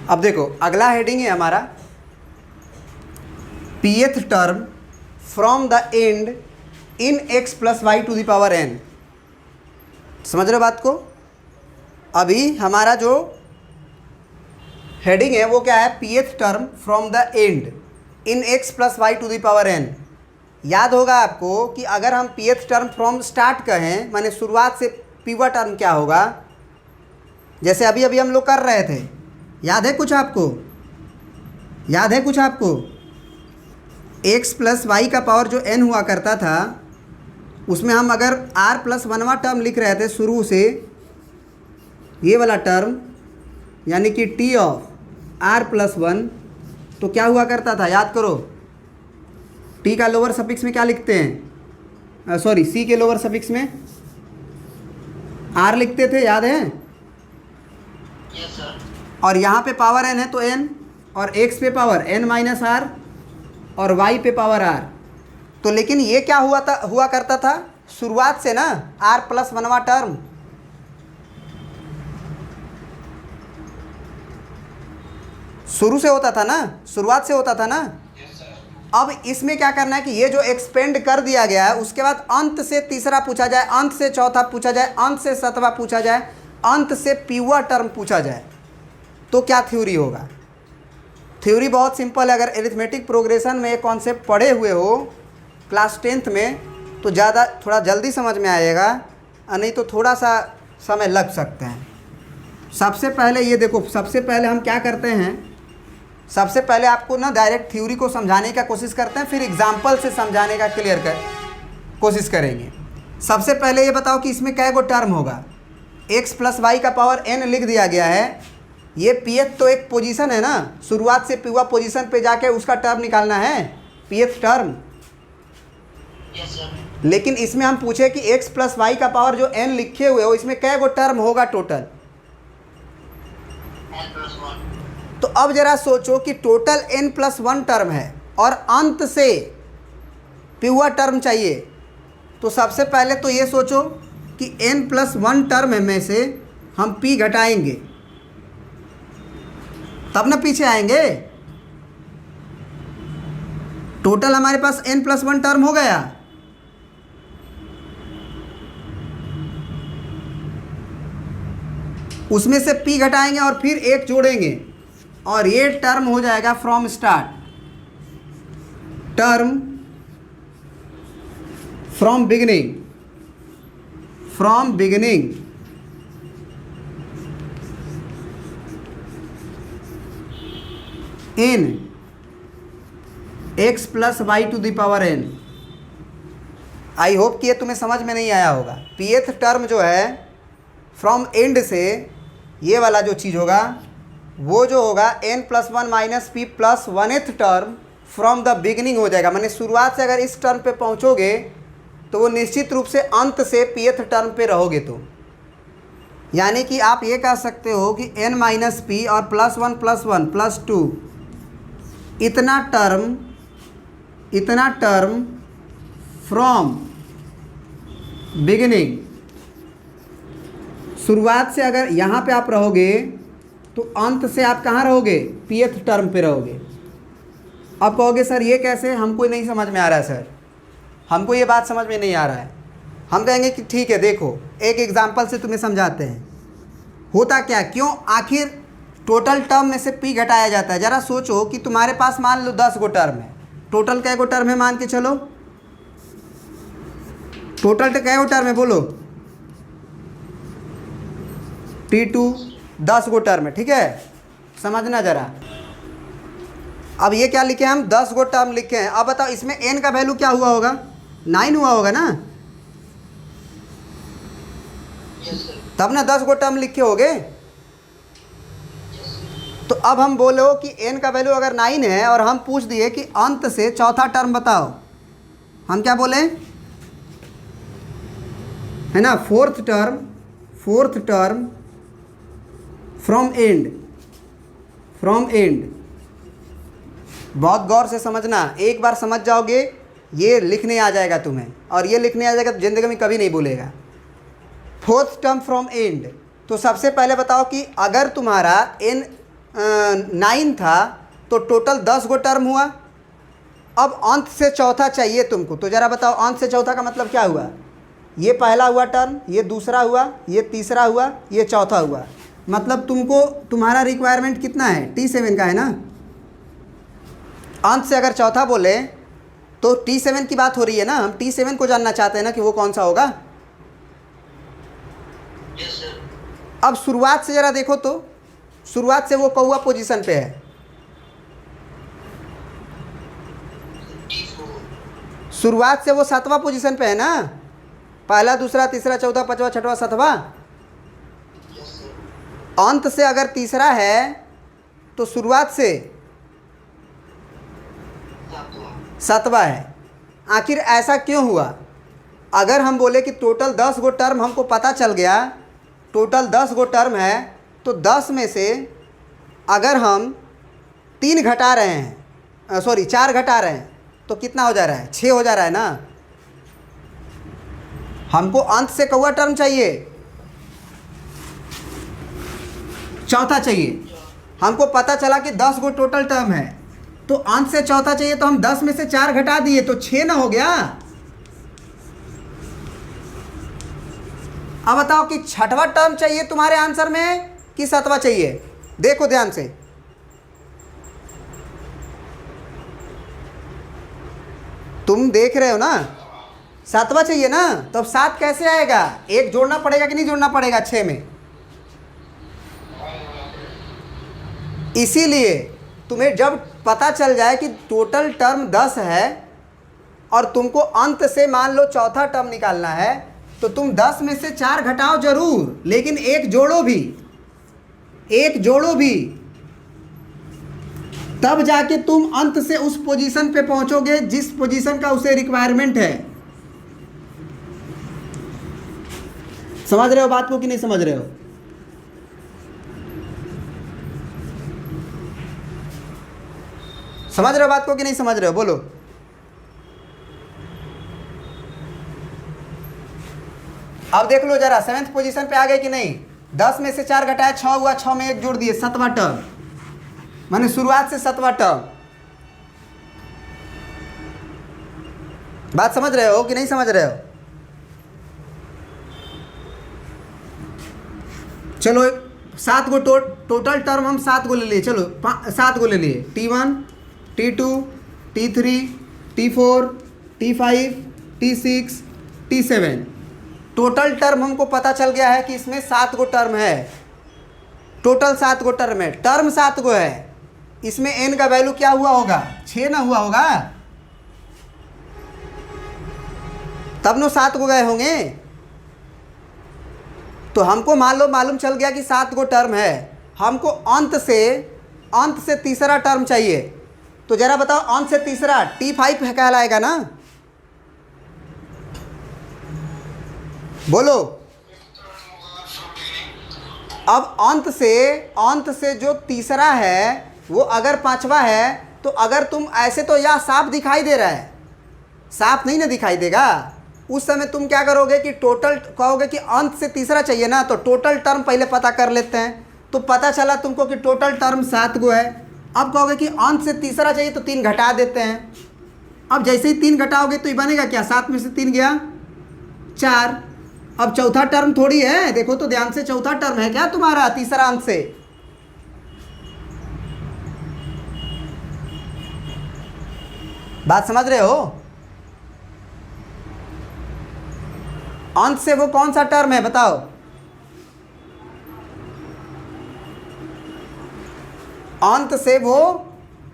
अब देखो अगला हेडिंग है हमारा pth term from the end in x plus y to the power n। समझ रहे हो बात को? अभी हमारा जो हेडिंग है वो क्या है? pth term from the end in x plus y to the power n। याद होगा आपको कि अगर हम pth टर्म फ्रॉम स्टार्ट कहें माने शुरुआत से पीवा टर्म क्या होगा, जैसे अभी अभी हम लोग कर रहे थे। याद है कुछ आपको? याद है कुछ आपको? x प्लस वाई का पावर जो n हुआ करता था उसमें हम अगर r प्लस वनवा टर्म लिख रहे थे शुरू से, ये वाला टर्म यानी कि t of r plus one, तो क्या हुआ करता था? याद करो, t का लोअर सफिक्स में क्या लिखते हैं? सॉरी, c के लोअर सफिक्स में r लिखते थे, याद है? Yes sir. और यहाँ पे पावर n है तो n, और x पे पावर n माइनस आर, और y पे पावर r। तो लेकिन ये क्या हुआ करता था शुरुआत से ना, r प्लस वनवा टर्म। शुरू से होता था ना, शुरुआत से होता था ना। Yes sir. अब इसमें क्या करना है कि ये जो एक्सपेंड कर दिया गया है उसके बाद अंत से तीसरा पूछा जाए, अंत से चौथा पूछा जाए, अंत से सातवां पूछा जाए, अंत से पीवा टर्म पूछा जाए, तो क्या थ्योरी होगा? थ्योरी बहुत सिंपल है। अगर एरिथमेटिक प्रोग्रेशन में ये कॉन्सेप्ट पढ़े हुए हो क्लास 10th में तो ज़्यादा थोड़ा जल्दी समझ में आएगा, और नहीं तो थोड़ा सा समय लग सकते हैं। सबसे पहले ये देखो, सबसे पहले हम क्या करते हैं, सबसे पहले आपको ना डायरेक्ट थ्योरी को समझाने का कोशिश करते हैं, फिर एग्जाम्पल से समझाने का क्लियर कर कोशिश करेंगे। सबसे पहले ये बताओ कि इसमें कै गो टर्म होगा? x प्लस वाई का पावर n लिख दिया गया है। ये pth तो एक पोजीशन है ना, शुरुआत से पीवा पोजीशन पे जाके उसका टर्म निकालना है, pth टर्म। Yes sir. लेकिन इसमें हम पूछे कि x प्लस वाई का पावर जो n लिखे हुए हो इसमें कै गो टर्म होगा टोटल? n+1। तो अब जरा सोचो कि टोटल n+1 टर्म है और अंत से पीवा टर्म चाहिए, तो सबसे पहले तो ये सोचो कि n+1 टर्म में से हम p घटाएंगे तब ना पीछे आएंगे। टोटल हमारे पास n+1 टर्म हो गया, उसमें से p घटाएंगे और फिर एक जोड़ेंगे और ये टर्म हो जाएगा from start, term from beginning, from beginning. In x plus y to the power n। I hope कि ये तुम्हें समझ में नहीं आया होगा। pth टर्म जो है फ्रॉम एंड से, ये वाला जो चीज़ होगा वो जो होगा n+1 minus p plus 1th term from the beginning हो जाएगा। माने शुरुआत से अगर इस टर्म पे पहुंचोगे तो वो निश्चित रूप से अंत से pth टर्म पे रहोगे। तो यानी कि आप ये कह सकते हो कि n माइनस पी और +1 + 1 + 2 इतना टर्म फ्रॉम बिगिनिंग। शुरुआत से अगर यहाँ पे आप रहोगे तो अंत से आप कहाँ रहोगे? pth टर्म पे रहोगे। अब कहोगे सर ये कैसे, हमको नहीं समझ में आ रहा है सर, हमको ये बात समझ में नहीं आ रहा है। हम कहेंगे कि ठीक है, देखो एक एग्जांपल से तुम्हें समझाते हैं। होता क्या, क्यों आखिर टोटल टर्म में से p घटाया जाता है? ज़रा सोचो कि तुम्हारे पास मान लो 10 गो टर्म है, टोटल कै गो टर्म है मान के चलो? टोटल कै गो टर्म है बोलो? t2 10 गो टर्म है, ठीक है? समझना ज़रा। अब ये क्या लिखे हम? 10 गो टर्म लिखे हैं। अब बताओ इसमें n का वैल्यू क्या हुआ होगा? 9 हुआ होगा ना, यस सर। तब ना 10 गो टर्म लिखे होगे। तो अब हम बोलो कि n का वैल्यू अगर 9 है और हम पूछ दिए कि अंत से चौथा टर्म बताओ, हम क्या बोले? है ना, fourth term from and, from and. बहुत गौर से समझना, एक बार समझ जाओगे ये लिखने आ जाएगा तुम्हें, और ये लिखने आ जाएगा तो ज़िंदगी में कभी नहीं भूलेगा। Fourth term from and. तो सबसे पहले बताओ कि अगर तुम्हारा n 9 था, तो टोटल 10 गो टर्म हुआ। अब अंत से चौथा चाहिए तुमको, तो ज़रा बताओ अंत से चौथा का मतलब क्या हुआ। ये पहला हुआ टर्म, ये दूसरा हुआ, ये तीसरा हुआ, ये चौथा हुआ। मतलब तुमको तुम्हारा रिक्वायरमेंट कितना है, T7 का है ना। अंत से अगर चौथा बोले तो T7 की बात हो रही है ना, हम T7 को जानना चाहते हैं ना कि वो कौन सा होगा। Yes sir. अब शुरुआत से ज़रा देखो तो, शुरुआत से वो कौवा पोजीशन पे है, T4। शुरुआत से वो 7वां पोजीशन पे है ना। पहला, दूसरा, तीसरा, चौथा, पांचवा, छठवां, सातवां। Yes sir. अंत से अगर तीसरा है तो शुरुआत से 7वां है। आखिर ऐसा क्यों हुआ। अगर हम बोले कि टोटल 10 गो टर्म हमको पता चल गया, टोटल 10 गो टर्म है, तो 10 में से अगर हम 3 घटा रहे हैं, सॉरी 4 घटा रहे हैं, तो कितना हो जा रहा है, 6 हो जा रहा है ना। हमको अंत से कौवा टर्म चाहिए, चौथा चाहिए। हमको पता चला कि 10 गो टोटल टर्म है, तो अंत से चौथा चाहिए, तो हम 10 में से 4 घटा दिए तो 6 ना हो गया। अब बताओ कि छठवां टर्म चाहिए तुम्हारे आंसर में कि 7वां चाहिए। देखो ध्यान से, तुम देख रहे हो ना, 7वां चाहिए ना, तो अब 7 कैसे आएगा, एक जोड़ना पड़ेगा कि नहीं जोड़ना पड़ेगा 6 में। इसीलिए तुम्हें जब पता चल जाए कि टोटल टर्म 10 है और तुमको अंत से मान लो चौथा टर्म निकालना है, तो तुम 10 में से 4 घटाओ जरूर, लेकिन एक जोड़ो भी, एक जोड़ो भी, तब जाके तुम अंत से उस पोजीशन पे पहुंचोगे जिस पोजीशन का उसे रिक्वायरमेंट है। समझ रहे हो बात को कि नहीं समझ रहे हो। समझ रहे हो बात को कि नहीं समझ रहे हो, बोलो। अब देख लो जरा, 7th पोजीशन पे आ गए कि नहीं। 10 में से 4 घटाया 6 हुआ, 6 में 1 जोड़ दिए, 7वां टर्म, माने शुरुआत से 7वां टर्म। बात समझ रहे हो कि नहीं समझ रहे हो। चलो 7 गो टोटल टर्म हम 7 गो ले लिए, चलो 7 गो ले लिए। T1, T2, T3, T4, T5, T6, T7। Total term हमको पता चल गया है कि इसमें 7 गो टर्म है, टोटल 7 गो टर्म है, टर्म 7 गो है। इसमें n का वैल्यू क्या हुआ होगा, 6 ना हुआ होगा, तब नो 7 गो गए होंगे। तो हमको मालूम चल गया कि 7 गो टर्म है। हमको अंत से तीसरा टर्म चाहिए, तो जरा बताओ अंत से तीसरा T5 कहलाएगा ना, बोलो। अब अंत से जो तीसरा है वो अगर 5वां है, तो अगर तुम ऐसे, तो यह साफ दिखाई दे रहा है, साफ नहीं ना दिखाई देगा। उस समय तुम क्या करोगे कि टोटल कहोगे कि अंत से तीसरा चाहिए ना, तो टोटल टर्म पहले पता कर लेते हैं। तो पता चला तुमको कि टोटल टर्म 7 गो है। अब कहोगे कि अंत से तीसरा चाहिए, तो 3 घटा देते हैं। अब जैसे ही 3 घटाओगे तो ये बनेगा क्या, 7 में से 3 गया 4। अब चौथा टर्म थोड़ी है, देखो तो ध्यान से, चौथा टर्म है क्या तुम्हारा तीसरा अंत से। बात समझ रहे हो। अंत से वो कौन सा टर्म है बताओ। अंत से वो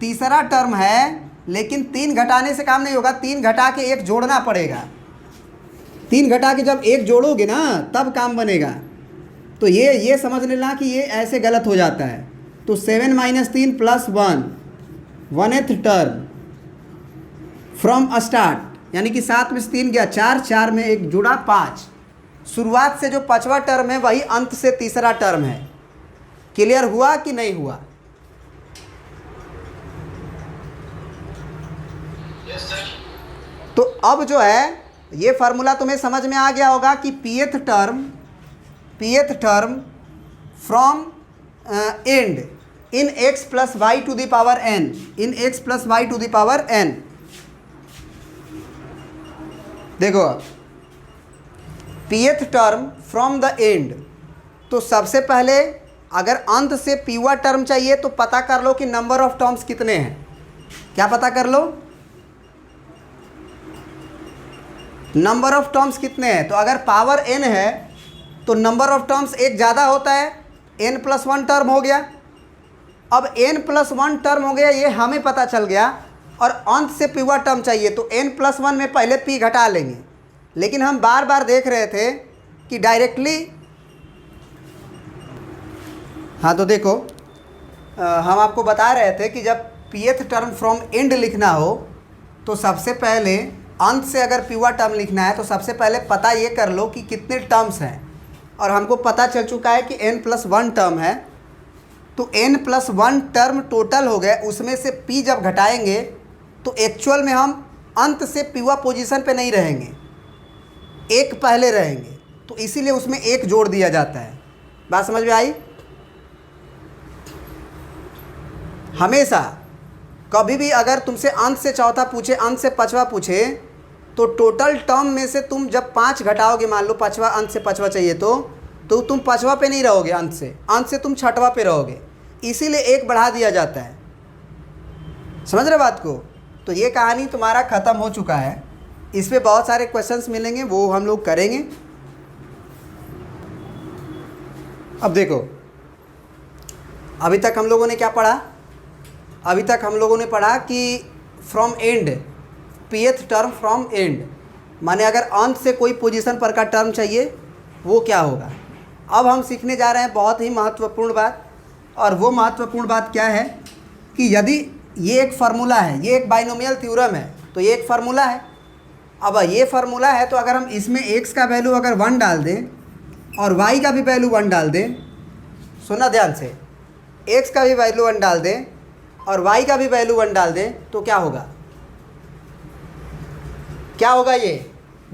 तीसरा टर्म है, लेकिन 3 घटाने से काम नहीं होगा, 3 घटा के 1 जोड़ना पड़ेगा। 3 घटा के जब 1 जोड़ोगे ना तब काम बनेगा। तो ये समझ लेना कि ये ऐसे गलत हो जाता है। तो 7 - 3 + 1, 1th टर्म फ्रॉम स्टार्ट, यानी कि 7 में से 3 गया 4, 4 में 1 जुड़ा 5। शुरुआत से जो 5वां टर्म है वही अंत से तीसरा टर्म है। क्लियर हुआ कि नहीं हुआ। Yes sir. तो अब जो है ये फार्मूला तुम्हें समझ में आ गया होगा कि pth term from end, in x plus y to the power n, in x plus y to the power n. देखो pth term from the end, तो सबसे पहले अगर अंत से पीवा टर्म चाहिए तो पता कर लो कि नंबर ऑफ टर्म्स कितने हैं। क्या पता कर लो? नंबर ऑफ टर्म्स कितने हैं। तो अगर पावर n है तो नंबर ऑफ टर्म्स एक ज़्यादा होता है, n प्लस 1 टर्म हो गया। अब n प्लस 1 टर्म हो गया, ये हमें पता चल गया, और अंत से पीवा टर्म चाहिए तो n प्लस 1 में पहले p घटा लेंगे। लेकिन हम बार बार देख रहे थे कि डायरेक्टली, हाँ तो देखो हम आपको बता रहे थे कि जब pth टर्म फ्रॉम एंड लिखना हो तो सबसे पहले अंत से अगर पीवा टर्म लिखना है तो सबसे पहले पता ये कर लो कि कितने टर्म्स हैं, और हमको पता चल चुका है कि n प्लस 1 टर्म है। तो n प्लस 1 टर्म टोटल हो गए, उसमें से p जब घटाएंगे तो एक्चुअल में हम अंत से पीवा पोजीशन पे नहीं रहेंगे, एक पहले रहेंगे, तो इसीलिए उसमें एक जोड़ दिया जाता है। बात समझ में आई? हमेशा कभी भी अगर तुमसे अंत से चौथा पूछे, अंत से पाँचवा पूछे, तो टोटल टर्म में से तुम जब 5 घटाओगे, मान लो पाँचवा, अंत से पाँचवा चाहिए तो तुम पाँचवा पे नहीं रहोगे, अंत से तुम छठवा पे रहोगे, इसीलिए एक बढ़ा दिया जाता है। समझ रहे बात को? तो ये कहानी तुम्हारा ख़त्म हो चुका है। इस पे बहुत सारे क्वेश्चंस मिलेंगे, वो हम लोग करेंगे। अब देखो, अभी तक हम लोगों ने क्या पढ़ा? अभी तक हम लोगों ने पढ़ा कि from and, pth term from and, माने अगर अंत से कोई पोजीशन पर का टर्म चाहिए वो क्या होगा। अब हम सीखने जा रहे हैं बहुत ही महत्वपूर्ण बात, और वो महत्वपूर्ण बात क्या है कि यदि ये एक फार्मूला है, ये एक बाइनोमियल थ्योरम है, तो ये एक फार्मूला है। अब ये फार्मूला है तो अगर हम इसमें x का वैल्यू अगर 1 डाल दें और y का भी वैल्यू 1 डाल दें, सुना ध्यान से, x का भी वैल्यू 1 डाल दें और y का भी वैल्यू 1 डाल दें, तो क्या होगा? क्या होगा? ये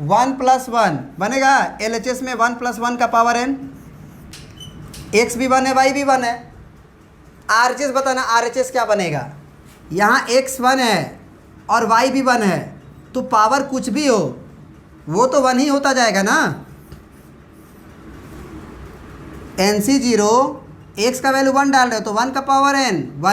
1 प्लस 1 बनेगा। LHS में 1 प्लस 1 का पावर n, x भी 1 है, y भी 1 है। RHS बताना, RHS क्या बनेगा? यहाँ x 1 है और y भी 1 है, तो पावर कुछ भी हो वो तो 1 ही होता जाएगा ना। NC0, x का वैल्यू 1 डाल रहे हो तो 1 का पावर n 1